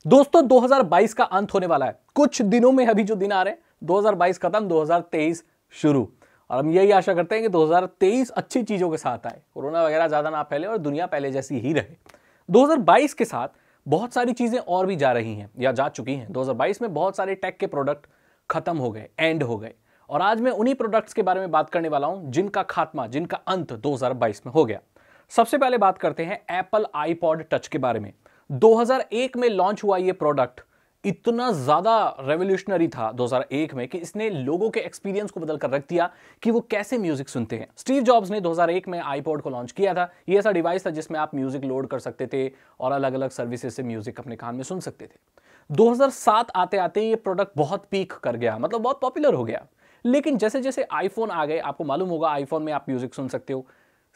दोस्तों 2022 का अंत होने वाला है। कुछ दिनों में अभी जो दिन आ रहे हैं 2022 खत्म 2023 शुरू। और हम यही आशा करते हैं कि 2023 अच्छी चीजों के साथ आए, कोरोना वगैरह ज्यादा ना फैले और दुनिया पहले जैसी ही रहे। 2022 के साथ बहुत सारी चीजें और भी जा रही हैं या जा चुकी हैं। 2022 में बहुत सारे टेक के प्रोडक्ट खत्म हो गए, एंड हो गए। और आज मैं उन्हीं प्रोडक्ट्स के बारे में बात करने वाला हूं जिनका खात्मा, जिनका अंत 2022 में हो गया। सबसे पहले बात करते हैं एप्पल आईपॉड टच के बारे में। 2001 में लॉन्च हुआ यह प्रोडक्ट इतना ज्यादा रेवोल्यूशनरी था 2001 में कि इसने लोगों के एक्सपीरियंस को बदल कर रख दिया कि वो कैसे म्यूजिक सुनते हैं। स्टीव जॉब्स ने 2001 में आईपॉड को लॉन्च किया था। ये ऐसा डिवाइस था जिसमें आप म्यूजिक लोड कर सकते थे और अलग अलग सर्विसेज से म्यूजिक अपने कान में सुन सकते थे। 2007 आते आते ये प्रोडक्ट बहुत पीक कर गया, मतलब बहुत पॉपुलर हो गया। लेकिन जैसे जैसे आईफोन आ गए, आपको मालूम होगा आईफोन में आप म्यूजिक सुन सकते हो।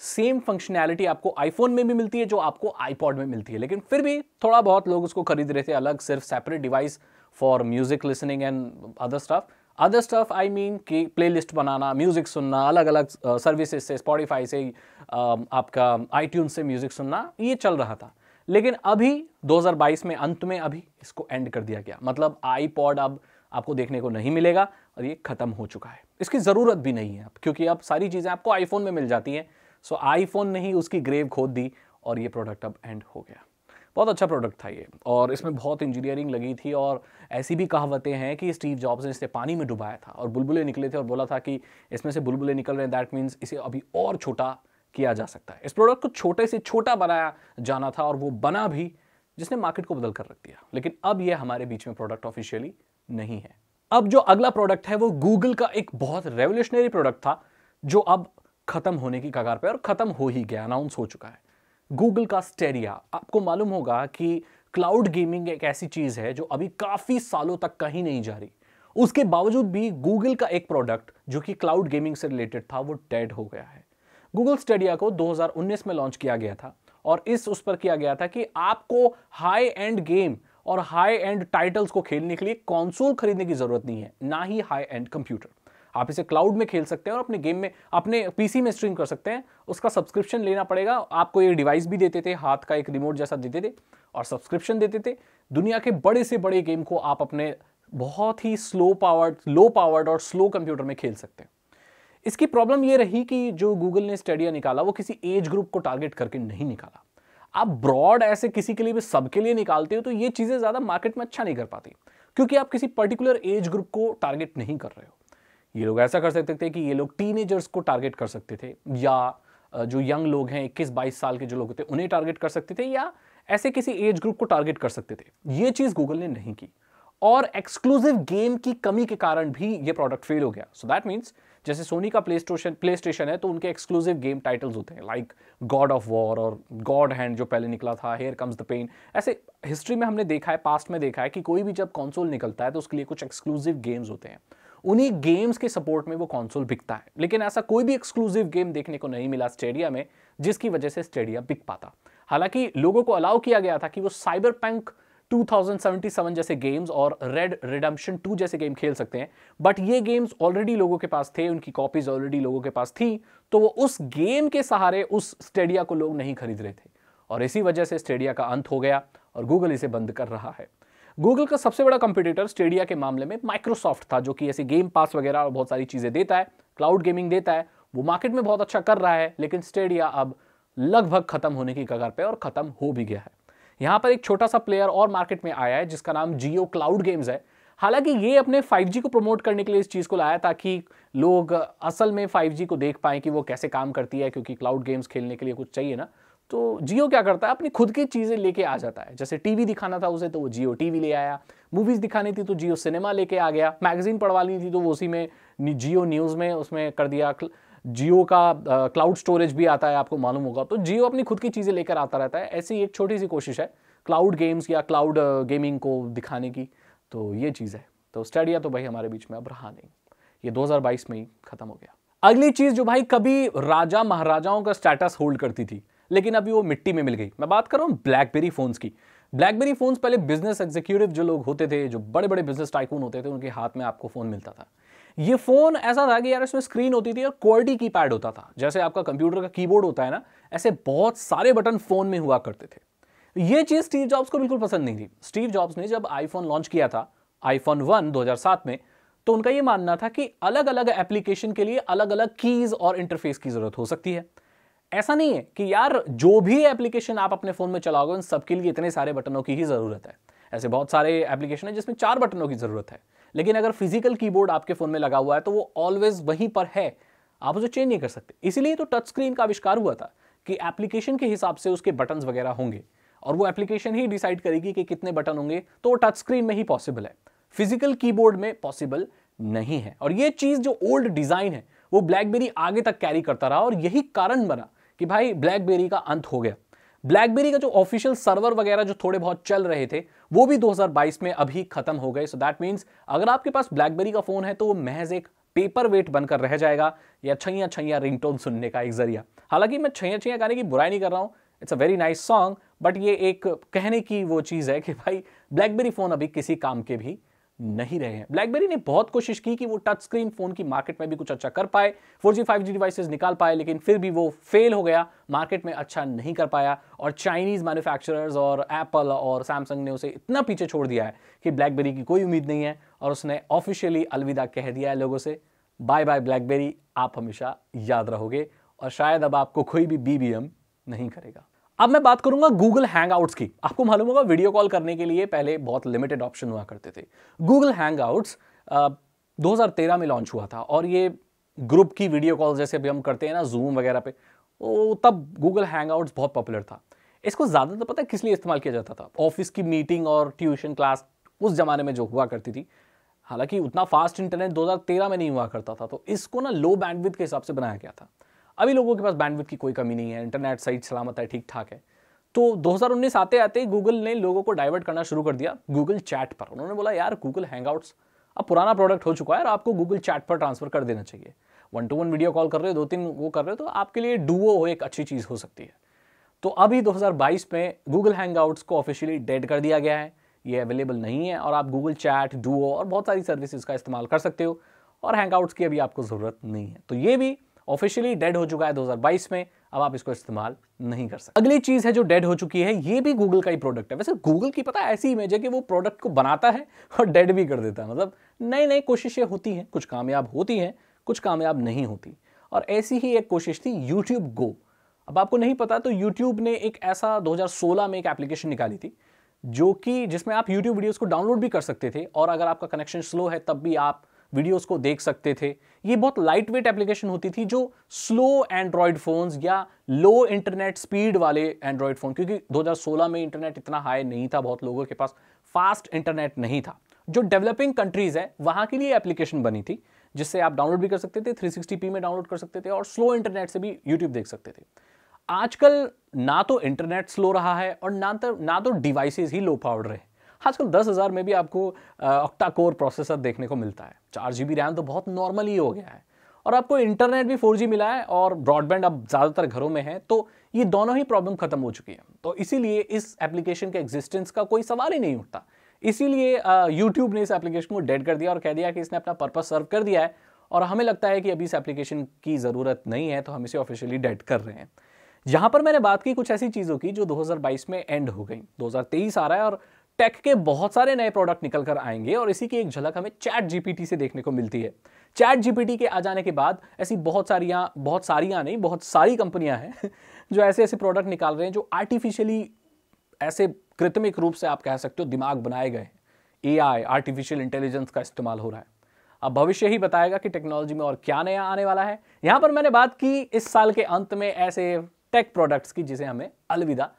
सेम फंक्शनैलिटी आपको आईफोन में भी मिलती है जो आपको आईपॉड में मिलती है, लेकिन फिर भी थोड़ा बहुत लोग उसको खरीद रहे थे अलग, सिर्फ separate device for music listening and other stuff I mean कि प्लेलिस्ट बनाना, म्यूजिक सुनना, अलग अलग सर्विसेज से, स्पॉटिफाई से, आपका आईट्यून से म्यूजिक सुनना, ये चल रहा था। लेकिन अभी 2022 में अंत में अभी इसको एंड कर दिया गया। मतलब आईपॉड अब आपको देखने को नहीं मिलेगा और ये खत्म हो चुका है। इसकी जरूरत भी नहीं है अब, क्योंकि अब सारी चीजें आपको आईफोन में मिल जाती हैं। सो आईफोन ने ही उसकी ग्रेव खोद दी और ये प्रोडक्ट अब एंड हो गया। बहुत अच्छा प्रोडक्ट था ये, और इसमें बहुत इंजीनियरिंग लगी थी। और ऐसी भी कहावतें हैं कि स्टीव जॉब्स ने इसे पानी में डुबाया था और बुलबुले निकले थे और बोला था कि इसमें से बुलबुले निकल रहे हैं, दैट मीन्स इसे अभी और छोटा किया जा सकता है। इस प्रोडक्ट को छोटे से छोटा बनाया जाना था और वो बना भी, जिसने मार्केट को बदल कर रख दिया। लेकिन अब ये हमारे बीच में प्रोडक्ट ऑफिशियली नहीं है। अब जो अगला प्रोडक्ट है वो गूगल का एक बहुत रेवोल्यूशनरी प्रोडक्ट था जो अब खत्म होने की कगार पे और खत्म हो ही गया, अनाउंस हो चुका है। गूगल का स्टेडिया। आपको मालूम होगा कि क्लाउड गेमिंग एक ऐसी चीज है जो अभी काफी सालों तक कहीं नहीं जा रही। उसके बावजूद भी गूगल का एक प्रोडक्ट जो कि क्लाउड गेमिंग से रिलेटेड था वो डेड हो गया है। गूगल स्टेडिया को 2019 में लॉन्च किया गया था और उस पर किया गया था कि आपको हाई एंड गेम और हाई एंड टाइटल्स को खेलने के लिए कंसोल खरीदने की जरूरत नहीं है, ना ही हाई एंड कंप्यूटर। आप इसे क्लाउड में खेल सकते हैं और अपने गेम में, अपने पीसी में स्ट्रीम कर सकते हैं। उसका सब्सक्रिप्शन लेना पड़ेगा। आपको ये डिवाइस भी देते थे, हाथ का एक रिमोट जैसा देते थे और सब्सक्रिप्शन देते थे। दुनिया के बड़े से बड़े गेम को आप अपने बहुत ही लो पावर्ड और स्लो कंप्यूटर में खेल सकते हैं। इसकी प्रॉब्लम ये रही कि जो गूगल ने स्टेडिया निकाला वो किसी एज ग्रुप को टारगेट करके नहीं निकाला। आप ब्रॉड ऐसे किसी के लिए भी, सबके लिए निकालते हो तो ये चीजें ज्यादा मार्केट में अच्छा नहीं कर पाती, क्योंकि आप किसी पर्टिकुलर एज ग्रुप को टारगेट नहीं कर रहे हो। ये लोग ऐसा कर सकते थे कि ये लोग टीनेजर्स को टारगेट कर सकते थे, या जो यंग लोग हैं 21-22 साल के जो लोग थे उन्हें टारगेट कर सकते थे, या ऐसे किसी एज ग्रुप को टारगेट कर सकते थे। ये चीज गूगल ने नहीं की और एक्सक्लूसिव गेम की कमी के कारण भी ये प्रोडक्ट फेल हो गया। सो दैट मीन्स जैसे सोनी का प्ले स्टेशन है तो उनके एक्सक्लूसिव गेम टाइटल्स होते हैं, लाइक गॉड ऑफ वॉर और गॉड हैंड जो पहले निकला था, हियर कम्स द पेन। ऐसे हिस्ट्री में हमने देखा है, पास्ट में देखा है कि कोई भी जब कंसोल निकलता है तो उसके लिए कुछ एक्सक्लूसिव गेम्स होते हैं। उन्हीं गेम्स के सपोर्ट में वो कंसोल बिकता है। लेकिन ऐसा कोई भी एक्सक्लूसिव गेम देखने को नहीं मिला स्टेडिया में जिसकी वजह से स्टेडिया बिक पाता। हालांकि लोगों को अलाउ किया गया था कि वो साइबरपंक 2077 जैसे गेम्स और रेड रिडेम्पशन 2 जैसे गेम खेल सकते हैं, बट ये गेम्स ऑलरेडी लोगों के पास थे, उनकी कॉपीज ऑलरेडी लोगों के पास थी, तो वो उस गेम के सहारे उस स्टेडिया को लोग नहीं खरीद रहे थे और इसी वजह से स्टेडिया का अंत हो गया और गूगल इसे बंद कर रहा है। गूगल का सबसे बड़ा कंपटीटर स्टेडिया के मामले में माइक्रोसॉफ्ट था, जो कि ऐसे गेम पास वगैरह और बहुत सारी चीजें देता है, क्लाउड गेमिंग देता है, वो मार्केट में बहुत अच्छा कर रहा है। लेकिन स्टेडिया अब लगभग खत्म होने की कगार पे और खत्म हो भी गया है। यहां पर एक छोटा सा प्लेयर और मार्केट में आया है जिसका नाम जियो क्लाउड गेम्स है। हालांकि ये अपने 5G को प्रमोट करने के लिए इस चीज को लाया ताकि लोग असल में 5G को देख पाएं कि वो कैसे काम करती है, क्योंकि क्लाउड गेम्स खेलने के लिए कुछ चाहिए ना। तो जियो क्या करता है, अपनी खुद की चीजें लेके आ जाता है। जैसे टीवी दिखाना था उसे तो वो जियो टीवी ले आया, मूवीज दिखानी थी तो जियो सिनेमा लेके आ गया, मैगजीन पढ़वानी थी तो वो उसी में जियो न्यूज में उसमें कर दिया। जियो का क्लाउड स्टोरेज भी आता है, आपको मालूम होगा। तो जियो अपनी खुद की चीजें लेकर आता रहता है। ऐसी एक छोटी सी कोशिश है क्लाउड गेम्स या क्लाउड गेमिंग को दिखाने की। तो ये चीज है। तो स्टेडिया तो भाई हमारे बीच में अब रहा नहीं, ये 2022 में ही खत्म हो गया। अगली चीज जो भाई कभी राजा महाराजाओं का स्टेटस होल्ड करती थी लेकिन अभी वो मिट्टी में मिल गई, मैं बात कर रहा हूं ब्लैकबेरी फोन्स की। ब्लैकबेरी फोन्स पहले बिजनेस एग्जीक्यूटिव जो लोग होते थे, जो बड़े बड़े बिजनेस टाइकून होते थे, उनके हाथ में आपको फोन मिलता था। ये फोन ऐसा था कि यार इसमें स्क्रीन होती थी और क्वालिटी कीपैड होता था, जैसे आपका कंप्यूटर का कीबोर्ड होता है ना, ऐसे बहुत सारे बटन फोन में हुआ करते थे। ये चीज स्टीव जॉब्स को बिल्कुल पसंद नहीं थी। स्टीव जॉब्स ने जब आईफोन लॉन्च किया था, आईफोन 1 2007 में, तो उनका यह मानना था कि अलग अलग एप्लीकेशन के लिए अलग अलग कीज और इंटरफेस की जरूरत हो सकती है। ऐसा नहीं है कि यार जो भी एप्लीकेशन आप अपने फोन में चलाओगे उन सबके लिए इतने सारे बटनों की ही जरूरत है। ऐसे बहुत सारे एप्लीकेशन है जिसमें 4 बटनों की जरूरत है, लेकिन अगर फिजिकल कीबोर्ड आपके फोन में लगा हुआ है तो वो ऑलवेज वहीं पर है, आप उसे चेंज नहीं कर सकते। इसीलिए तो टच स्क्रीन का आविष्कार हुआ था कि एप्लीकेशन के हिसाब से उसके बटन्स वगैरह होंगे और वो एप्लीकेशन ही डिसाइड करेगी कि कितने बटन होंगे, तो वो टच स्क्रीन में ही पॉसिबल है, फिजिकल कीबोर्ड में पॉसिबल नहीं है। और ये चीज जो ओल्ड डिजाइन है वो ब्लैकबेरी आगे तक कैरी करता रहा और यही कारण बना कि भाई ब्लैकबेरी का अंत हो गया। ब्लैकबेरी का जो ऑफिशियल सर्वर वगैरह जो थोड़े बहुत चल रहे थे वो भी 2022 में अभी खत्म हो गए। सो दैट मींस अगर आपके पास ब्लैकबेरी का फोन है तो वो महज एक पेपर वेट बनकर रह जाएगा या छैया छैया रिंगटोन सुनने का एक जरिया। हालांकि मैं छैया छैया गाने की बुराई नहीं कर रहा हूं, it's a very nice song, but ये एक कहने की वो चीज है कि भाई ब्लैकबेरी फोन अभी किसी काम के भी नहीं रहे हैं। ब्लैकबेरी ने बहुत कोशिश की कि वो टच स्क्रीन फोन की मार्केट में भी कुछ अच्छा कर पाए, 4G 5G डिवाइसेस निकाल पाए, लेकिन फिर भी वो फेल हो गया, मार्केट में अच्छा नहीं कर पाया। और चाइनीज मैन्युफैक्चरर्स और एप्पल और सैमसंग ने उसे इतना पीछे छोड़ दिया है कि ब्लैकबेरी की कोई उम्मीद नहीं है और उसने ऑफिशियली अलविदा कह दिया है लोगों से। बाय बाय ब्लैकबेरी, आप हमेशा याद रहोगे और शायद अब आपको कोई भी BBM नहीं करेगा। अब मैं बात करूंगा गूगल हैंगआउट्स की। आपको मालूम होगा वीडियो कॉल करने के लिए पहले बहुत लिमिटेड ऑप्शन हुआ करते थे। गूगल हैंगआउट्स 2013 में लॉन्च हुआ था और ये ग्रुप की वीडियो कॉल जैसे अभी हम करते हैं ना जूम वगैरह पे, वो तब गूगल हैंगआउट्स बहुत पॉपुलर था। इसको ज्यादातर पता है किस लिए इस्तेमाल किया जाता था? ऑफिस की मीटिंग और ट्यूशन क्लास उस जमाने में जो हुआ करती थी। हालांकि उतना फास्ट इंटरनेट 2013 में नहीं हुआ करता था, तो इसको ना लो बैंडविड्थ के हिसाब से बनाया गया था। अभी लोगों के पास बैंडविड्थ की कोई कमी नहीं है, इंटरनेट सही सलामत है, ठीक ठाक है। तो 2019 आते आते गूगल ने लोगों को डाइवर्ट करना शुरू कर दिया गूगल चैट पर। उन्होंने बोला यार गूगल हैंगआउट्स अब पुराना प्रोडक्ट हो चुका है और आपको गूगल चैट पर ट्रांसफर कर देना चाहिए। 1-to-1 वीडियो कॉल कर रहे हो, 2-3 वो कर रहे हो, तो आपके लिए डुओ एक अच्छी चीज हो सकती है। तो अभी 2022 में गूगल हैंगआउट्स को ऑफिशियली डेड कर दिया गया है, ये अवेलेबल नहीं है और आप गूगल चैट, डुओ और बहुत सारी सर्विसेज का इस्तेमाल कर सकते हो और हैंगआउट्स की अभी आपको जरूरत नहीं है। तो ये भी ऑफिशियली डेड हो चुका है 2022 में, अब आप इसको इस्तेमाल नहीं कर सकते। अगली चीज है जो डेड हो चुकी है, ये भी गूगल का ही प्रोडक्ट है। वैसे गूगल की पता है ऐसी इमेज है कि वो प्रोडक्ट को बनाता है और डेड भी कर देता है। मतलब नई नई कोशिशें होती हैं, कुछ कामयाब होती हैं, कुछ कामयाब नहीं होती। और ऐसी ही एक कोशिश थी यूट्यूब गो। अब आपको नहीं पता तो यूट्यूब ने एक ऐसा 2016 में एक एप्लीकेशन निकाली थी जो कि जिसमें आप यूट्यूब वीडियोस को डाउनलोड भी कर सकते थे और अगर आपका कनेक्शन स्लो है तब भी आप वीडियोस को देख सकते थे। ये बहुत लाइट वेट एप्लीकेशन होती थी जो स्लो एंड्रॉयड फोन्स या लो इंटरनेट स्पीड वाले एंड्रॉयड फोन, क्योंकि 2016 में इंटरनेट इतना हाई नहीं था, बहुत लोगों के पास फास्ट इंटरनेट नहीं था, जो डेवलपिंग कंट्रीज है वहां के लिए एप्लीकेशन बनी थी जिससे आप डाउनलोड भी कर सकते थे, 360p में डाउनलोड कर सकते थे और स्लो इंटरनेट से भी यूट्यूब देख सकते थे। आजकल ना तो इंटरनेट स्लो रहा है और ना तो डिवाइसेस ही लो पावर्ड रहे। आजकल 10,000 में भी आपको ऑक्टा कोर प्रोसेसर देखने को मिलता है, 4GB रैम तो बहुत नॉर्मल ही हो गया है और आपको इंटरनेट भी 4G मिला है और ब्रॉडबैंड अब ज़्यादातर घरों में है। तो ये दोनों ही प्रॉब्लम खत्म हो चुकी है। तो इसीलिए इस एप्लीकेशन के एग्जिस्टेंस का कोई सवाल ही नहीं उठता। इसीलिए यूट्यूब ने इस एप्लीकेशन को डेड कर दिया और कह दिया कि इसने अपना पर्पस सर्व कर दिया है और हमें लगता है कि अभी इस एप्लीकेशन की ज़रूरत नहीं है, तो हम इसे ऑफिशियली डेड कर रहे हैं। यहां पर मैंने बात की कुछ ऐसी चीज़ों की जो 2022 में एंड हो गई। 2023 आ रहा है और टेक के बहुत सारे नए प्रोडक्ट निकल कर आएंगे और इसी की एक झलक हमें चैट जीपीटी से देखने को मिलती है। चैट जीपीटी के आ जाने के बाद ऐसी बहुत सारी कंपनियां हैं जो ऐसे ऐसे प्रोडक्ट निकाल रहे हैं जो आर्टिफिशियली ऐसे कृत्रिमिक रूप से आप कह सकते हो दिमाग बनाए गए। एआई, आर्टिफिशियल इंटेलिजेंस का इस्तेमाल हो रहा है। अब भविष्य ही बताएगा कि टेक्नोलॉजी में और क्या नया आने वाला है। यहां पर मैंने बात की इस साल के अंत में ऐसे टेक प्रोडक्ट्स की जिसे हमें अलविदा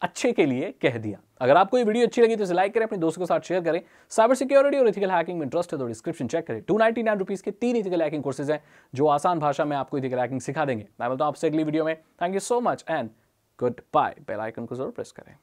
अच्छे के लिए कह दिया। अगर आपको ये वीडियो अच्छी लगी तो इसे लाइक करें, अपने दोस्तों के साथ शेयर करें। साइबर सिक्योरिटी और एथिकल हैकिंग में इंटरेस्ट है तो डिस्क्रिप्शन चेक करें। 299 रुपीज के 3 एथिकल हैकिंग कोर्सेज हैं जो आसान भाषा में आपको एथिकल हैकिंग सिखा देंगे। मैं मिलता हूं आपसे अगली वीडियो में। Thank you so much and goodbye. Bell icon को जरूर प्रेस करें।